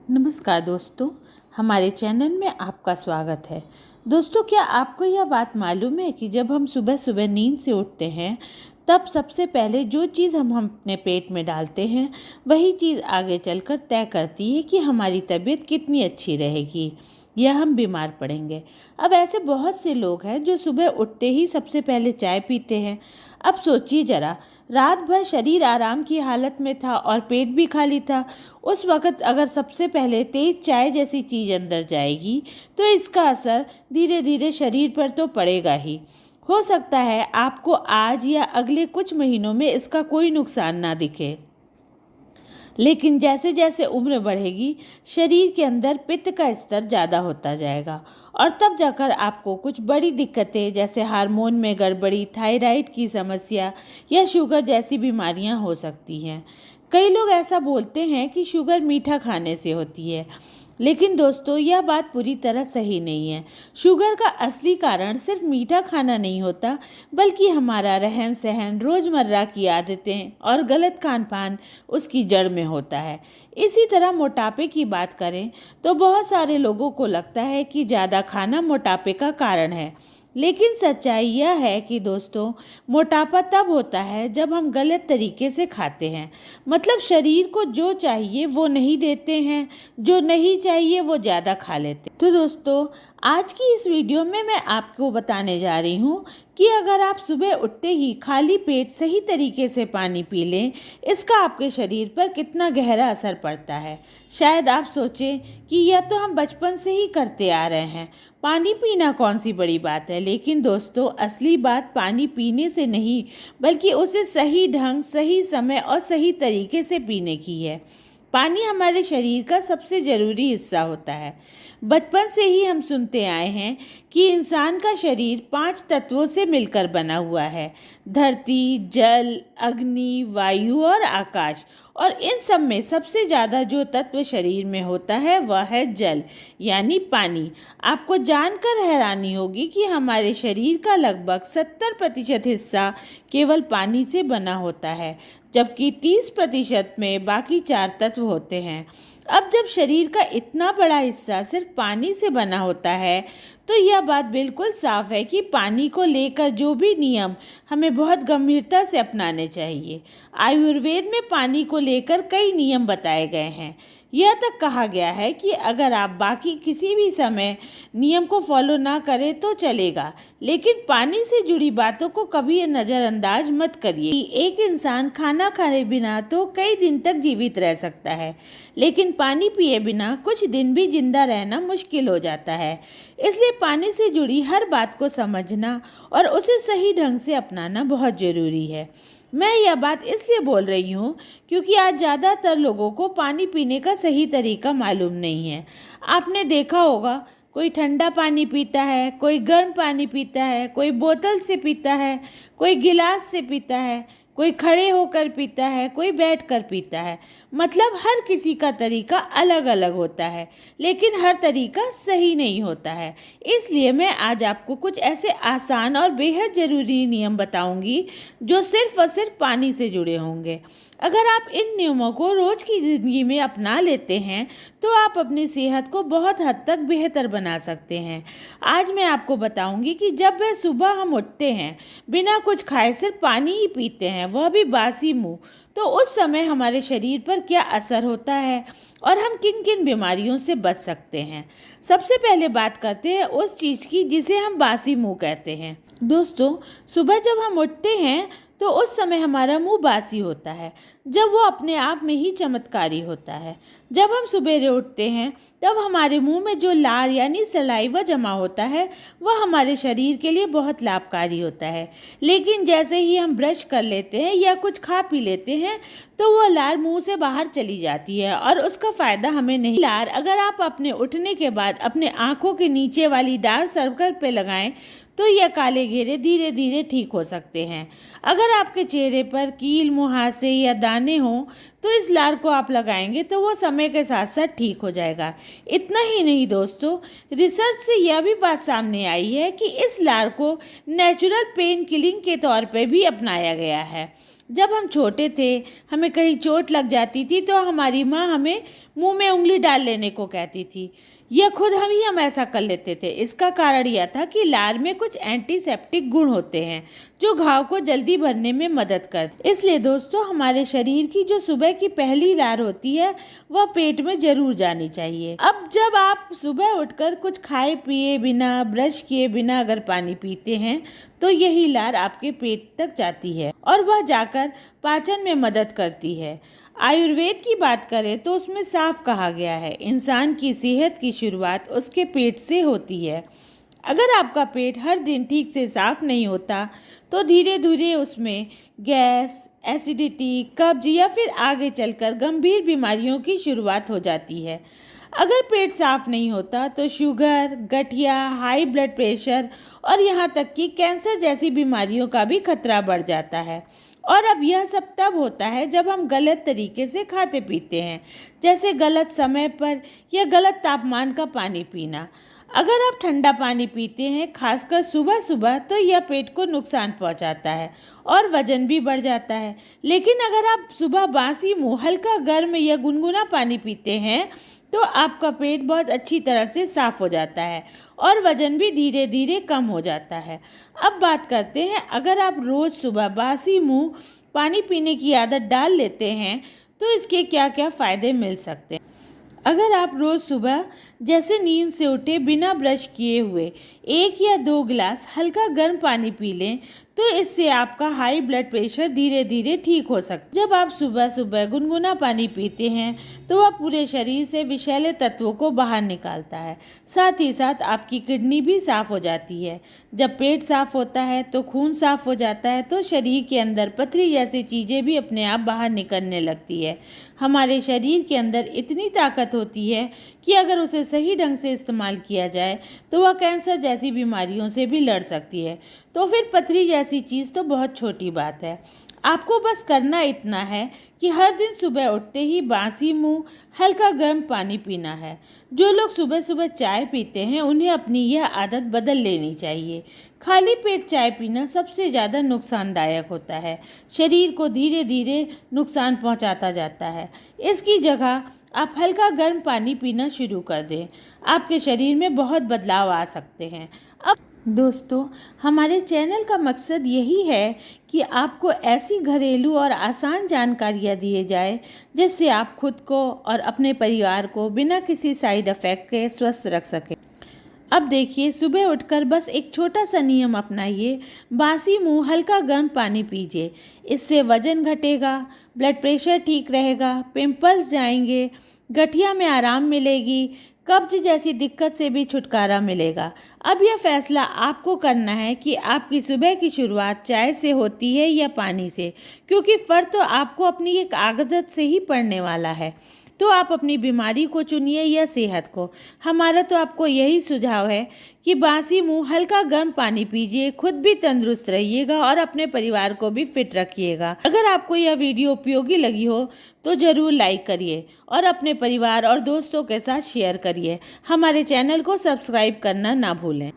नमस्कार दोस्तों, हमारे चैनल में आपका स्वागत है। दोस्तों, क्या आपको यह बात मालूम है कि जब हम सुबह सुबह नींद से उठते हैं तब सबसे पहले जो चीज़ हम अपने पेट में डालते हैं वही चीज़ आगे चलकर तय करती है कि हमारी तबीयत कितनी अच्छी रहेगी या हम बीमार पड़ेंगे। अब ऐसे बहुत से लोग हैं जो सुबह उठते ही सबसे पहले चाय पीते हैं। अब सोचिए जरा, रात भर शरीर आराम की हालत में था और पेट भी खाली था। उस वक़्त अगर सबसे पहले तेज़ चाय जैसी चीज़ अंदर जाएगी तो इसका असर धीरे धीरे शरीर पर तो पड़ेगा ही। हो सकता है आपको आज या अगले कुछ महीनों में इसका कोई नुकसान ना दिखे, लेकिन जैसे जैसे उम्र बढ़ेगी शरीर के अंदर पित्त का स्तर ज़्यादा होता जाएगा और तब जाकर आपको कुछ बड़ी दिक्कतें जैसे हार्मोन में गड़बड़ी, थायराइड की समस्या या शुगर जैसी बीमारियां हो सकती हैं। कई लोग ऐसा बोलते हैं कि शुगर मीठा खाने से होती है, लेकिन दोस्तों यह बात पूरी तरह सही नहीं है। शुगर का असली कारण सिर्फ मीठा खाना नहीं होता, बल्कि हमारा रहन सहन, रोज़मर्रा की आदतें और गलत खान पान उसकी जड़ में होता है। इसी तरह मोटापे की बात करें तो बहुत सारे लोगों को लगता है कि ज़्यादा खाना मोटापे का कारण है, लेकिन सच्चाई यह है कि दोस्तों मोटापा तब होता है जब हम गलत तरीके से खाते हैं। मतलब शरीर को जो चाहिए वो नहीं देते हैं, जो नहीं चाहिए वो ज़्यादा खा लेते हैं। तो दोस्तों आज की इस वीडियो में मैं आपको बताने जा रही हूँ कि अगर आप सुबह उठते ही खाली पेट सही तरीके से पानी पी लें, इसका आपके शरीर पर कितना गहरा असर पड़ता है। शायद आप सोचें कि यह तो हम बचपन से ही करते आ रहे हैं, पानी पीना कौन सी बड़ी बात है। लेकिन दोस्तों असली बात पानी पीने से नहीं, बल्कि उसे सही ढंग, सही समय और सही तरीके से पीने की है। पानी हमारे शरीर का सबसे ज़रूरी हिस्सा होता है। बचपन से ही हम सुनते आए हैं कि इंसान का शरीर 5 तत्वों से मिलकर बना हुआ है: धरती, जल, अग्नि, वायु और आकाश। और इन सब में सबसे ज़्यादा जो तत्व शरीर में होता है वह है जल, यानी पानी। आपको जानकर हैरानी होगी कि हमारे शरीर का लगभग 70% हिस्सा केवल पानी से बना होता है, जबकि 30% में बाकी 4 तत्व होते हैं। अब जब शरीर का इतना बड़ा हिस्सा सिर्फ पानी से बना होता है तो यह बात बिल्कुल साफ है कि पानी को लेकर जो भी नियम हमें बहुत गंभीरता से अपनाने चाहिए। आयुर्वेद में पानी को लेकर कई नियम बताए गए हैं। यह तक कहा गया है कि अगर आप बाकी किसी भी समय नियम को फॉलो ना करें तो चलेगा, लेकिन पानी से जुड़ी बातों को कभी नज़रअंदाज मत करिए। एक इंसान खाना खाए बिना तो कई दिन तक जीवित रह सकता है, लेकिन पानी पिए बिना कुछ दिन भी जिंदा रहना मुश्किल हो जाता है। इसलिए पानी से जुड़ी हर बात को समझना और उसे सही ढंग से अपनाना बहुत ज़रूरी है। मैं यह बात इसलिए बोल रही हूँ क्योंकि आज ज़्यादातर लोगों को पानी पीने का सही तरीका मालूम नहीं है। आपने देखा होगा, कोई ठंडा पानी पीता है, कोई गर्म पानी पीता है, कोई बोतल से पीता है, कोई गिलास से पीता है, कोई खड़े होकर पीता है, कोई बैठकर पीता है। मतलब हर किसी का तरीका अलग अलग होता है, लेकिन हर तरीका सही नहीं होता है। इसलिए मैं आज आपको कुछ ऐसे आसान और बेहद ज़रूरी नियम बताऊंगी जो सिर्फ और सिर्फ पानी से जुड़े होंगे। अगर आप इन नियमों को रोज़ की ज़िंदगी में अपना लेते हैं तो आप अपनी सेहत को बहुत हद तक बेहतर बना सकते हैं। आज मैं आपको बताऊंगी कि जब वह सुबह हम उठते हैं, बिना कुछ खाए सिर्फ पानी ही पीते हैं, वह भी बासी मुंह, तो उस समय हमारे शरीर पर क्या असर होता है और हम किन किन बीमारियों से बच सकते हैं। सबसे पहले बात करते हैं उस चीज़ की जिसे हम बासी मुंह कहते हैं। दोस्तों सुबह जब हम उठते हैं तो उस समय हमारा मुंह बासी होता है, जब वो अपने आप में ही चमत्कारी होता है। जब हम सवेरे उठते हैं तब हमारे मुंह में जो लार यानी सलाइवा जमा होता है वह हमारे शरीर के लिए बहुत लाभकारी होता है। लेकिन जैसे ही हम ब्रश कर लेते हैं या कुछ खा पी लेते हैं तो वह लार मुंह से बाहर चली जाती है और उसका फ़ायदा हमें नहीं। लार अगर आप अपने उठने के बाद अपने आँखों के नीचे वाली डार्क सर्कल पे लगाएं तो यह काले घेरे धीरे धीरे ठीक हो सकते हैं। अगर आपके चेहरे पर कील, मुहासे या दाने हों तो इस लार को आप लगाएंगे तो वो समय के साथ साथ ठीक हो जाएगा। इतना ही नहीं दोस्तों, रिसर्च से यह भी बात सामने आई है कि इस लार को नेचुरल पेन किलिंग के तौर पे भी अपनाया गया है। जब हम छोटे थे, हमें कहीं चोट लग जाती थी तो हमारी माँ हमें मुंह में उंगली डाल लेने को कहती थी, या खुद हम ऐसा कर लेते थे। इसका कारण यह था कि लार में कुछ एंटीसेप्टिक गुण होते हैं जो घाव को जल्दी भरने में मदद करते। इसलिए दोस्तों, हमारे शरीर की जो सुबह की पहली लार होती है वह पेट में जरूर जानी चाहिए। अब जब आप सुबह उठकर कुछ खाए पिए बिना, ब्रश किए बिना अगर पानी पीते हैं तो यही लार आपके पेट तक जाती है और वह जाकर पाचन में मदद करती है। आयुर्वेद की बात करें तो उसमें साफ कहा गया है, इंसान की सेहत की शुरुआत उसके पेट से होती है। अगर आपका पेट हर दिन ठीक से साफ नहीं होता तो धीरे धीरे उसमें गैस, एसिडिटी, कब्ज या फिर आगे चलकर गंभीर बीमारियों की शुरुआत हो जाती है। अगर पेट साफ नहीं होता तो शुगर, गठिया, हाई ब्लड प्रेशर और यहाँ तक कि कैंसर जैसी बीमारियों का भी खतरा बढ़ जाता है। और अब यह सब तब होता है जब हम गलत तरीके से खाते पीते हैं, जैसे गलत समय पर या गलत तापमान का पानी पीना। अगर आप ठंडा पानी पीते हैं, खासकर सुबह सुबह, तो यह पेट को नुकसान पहुंचाता है और वजन भी बढ़ जाता है। लेकिन अगर आप सुबह बासी मुंह हल्का गर्म या गुनगुना पानी पीते हैं तो आपका पेट बहुत अच्छी तरह से साफ हो जाता है और वजन भी धीरे धीरे कम हो जाता है। अब बात करते हैं, अगर आप रोज़ सुबह बासी मुंह पानी पीने की आदत डाल लेते हैं तो इसके क्या क्या फ़ायदे मिल सकते हैं। अगर आप रोज़ सुबह जैसे नींद से उठे बिना ब्रश किए हुए 1 या 2 गिलास हल्का गर्म पानी पी लें तो इससे आपका हाई ब्लड प्रेशर धीरे धीरे ठीक हो सकता है। जब आप सुबह सुबह गुनगुना पानी पीते हैं तो वह पूरे शरीर से विषैले तत्वों को बाहर निकालता है, साथ ही साथ आपकी किडनी भी साफ हो जाती है। जब पेट साफ होता है तो खून साफ हो जाता है, तो शरीर के अंदर पथरी जैसी चीज़ें भी अपने आप बाहर निकलने लगती है। हमारे शरीर के अंदर इतनी ताकत होती है कि अगर उसे सही ढंग से इस्तेमाल किया जाए तो वह कैंसर जैसी बीमारियों से भी लड़ सकती है। तो फिर पथरी जैसी चीज़ तो बहुत छोटी बात है। आपको बस करना इतना है कि हर दिन सुबह उठते ही बासी मुंह हल्का गर्म पानी पीना है। जो लोग सुबह सुबह चाय पीते हैं उन्हें अपनी यह आदत बदल लेनी चाहिए। खाली पेट चाय पीना सबसे ज़्यादा नुकसानदायक होता है, शरीर को धीरे धीरे नुकसान पहुंचाता जाता है। इसकी जगह आप हल्का गर्म पानी पीना शुरू कर दें, आपके शरीर में बहुत बदलाव आ सकते हैं। अब दोस्तों, हमारे चैनल का मकसद यही है कि आपको ऐसी घरेलू और आसान जानकारियाँ दिए जाए जिससे आप खुद को और अपने परिवार को बिना किसी साइड इफ़ेक्ट के स्वस्थ रख सकें। अब देखिए, सुबह उठकर बस एक छोटा सा नियम अपनाइए, बासी मुंह हल्का गर्म पानी पीजिए। इससे वजन घटेगा, ब्लड प्रेशर ठीक रहेगा, पिंपल्स जाएंगे, गठिया में आराम मिलेगी, कब्ज जैसी दिक्कत से भी छुटकारा मिलेगा। अब यह फैसला आपको करना है कि आपकी सुबह की शुरुआत चाय से होती है या पानी से, क्योंकि फ़र्क तो आपको अपनी एक आदत से ही पड़ने वाला है। तो आप अपनी बीमारी को चुनिए या सेहत को। हमारा तो आपको यही सुझाव है कि बासी मुंह हल्का गर्म पानी पीजिए, खुद भी तंदुरुस्त रहिएगा और अपने परिवार को भी फिट रखिएगा। अगर आपको यह वीडियो उपयोगी लगी हो तो ज़रूर लाइक करिए और अपने परिवार और दोस्तों के साथ शेयर करिए। हमारे चैनल को सब्सक्राइब करना ना भूलें।